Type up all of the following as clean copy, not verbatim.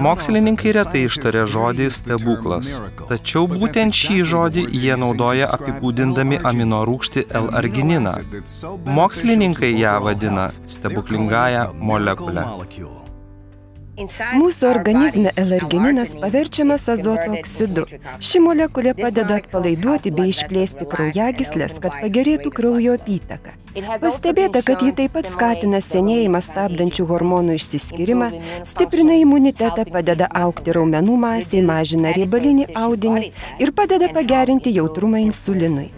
Mokslininkai retai ištaria žodį stebuklas, tačiau būtent šį žodį jie naudoja apibūdindami amino rūgštį L-argininą. Mokslininkai ją vadina stebuklingąja molekule. Mūsų organizme L-argininas paverčiamas azoto oksidu. Ši molekulė padeda atpalaiduoti bei išplėsti kraujagyslės, kad pagerėtų kraujo apytaka. Pastebėta, kad ji taip pat skatina senėjimą stabdančių hormonų išsiskyrimą, stiprina imunitetą, padeda augti raumenų masei, mažina riebalinį audinį ir padeda pagerinti jautrumą insulinui.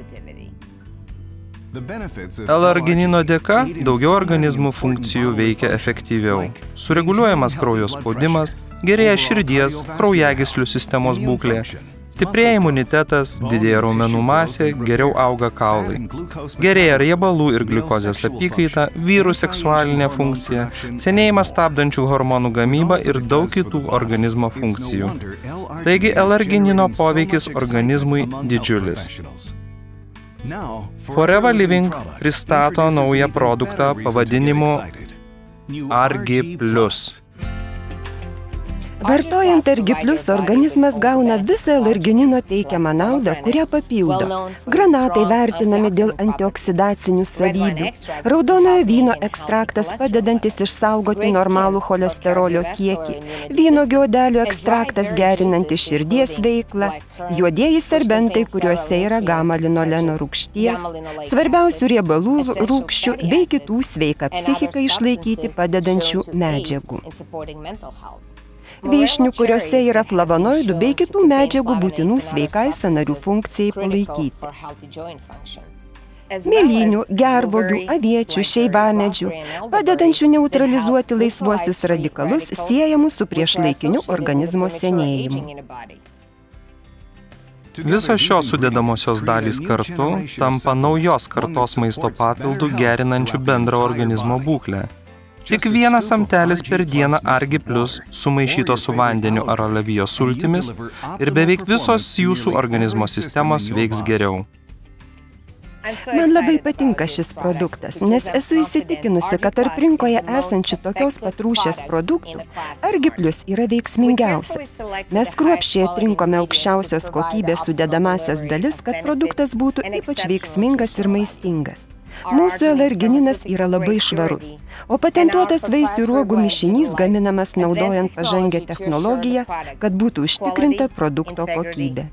L-arginino dėka daugiau organizmų funkcijų veikia efektyviau. Sureguliuojamas kraujo spaudimas, gerėja širdies, kraujagyslių sistemos būklė, stiprėja imunitetas, didėja raumenų masė, geriau auga kaulai. Gerėja riebalų ir gliukozės apykaita, vyrų seksualinė funkcija, senėjimą stabdančių hormonų gamyba ir daug kitų organizmo funkcijų. Taigi L-arginino poveikis organizmui didžiulis. Forever Living pristato naują produktą pavadinimu Argi Plus. Vartojant Argi Plus, organizmas gauna visą L-arginino teikiamą naudą, kurią papildo. Granatai vertinami dėl antioksidacinių savybių. Raudonojo vyno ekstraktas padedantis išsaugoti normalų cholesterolio kiekį. Vynuogių odelių ekstraktas gerinantis širdies veiklą. Juodieji serbentai, kuriuose yra gama-linoleno rūgšties. Svarbiausių riebalų rūgščių bei kitų sveiką psichiką išlaikyti padedančių medžiagų. Vyšnių, kuriuose yra flavonoidų bei kitų medžiagų būtinų sveikai sąnarių funkcijai palaikyti. Mėlynių, gervuogių, aviečių, šeivamedžių, padedančių neutralizuoti laisvuosius radikalus siejamus su priešlaikiniu organizmo senėjimu. Visos šios sudedamosios dalys kartu tampa naujos kartos maisto papildų gerinančių bendrą organizmo būklę. Tik vienas samtelis per dieną Argi Plus sumaišytos su vandeniu ar alavijos sultimis ir beveik visos jūsų organizmo sistemos veiks geriau. Man labai patinka šis produktas, nes esu įsitikinusi, kad tarp rinkoje esančių tokios pat rūšies produktų Argi Plus yra veiksmingiausias. Mes kruopščiai atrinkome aukščiausios kokybės sudedamąsias dalis, kad produktas būtų ypač veiksmingas ir maistingas. Mūsų L-argininas yra labai švarus, o patentuotas vaisių ir uogų mišinys gaminamas naudojant pažangę technologiją, kad būtų užtikrinta produkto kokybė.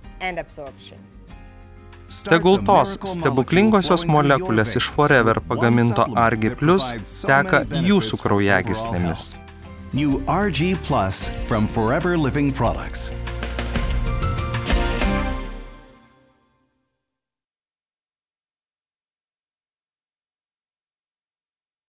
Tegul tos stebuklingosios molekulės iš Forever pagaminto Argi Plus teka jūsų kraujagyslėmis. New RG Plus from Forever Living Products.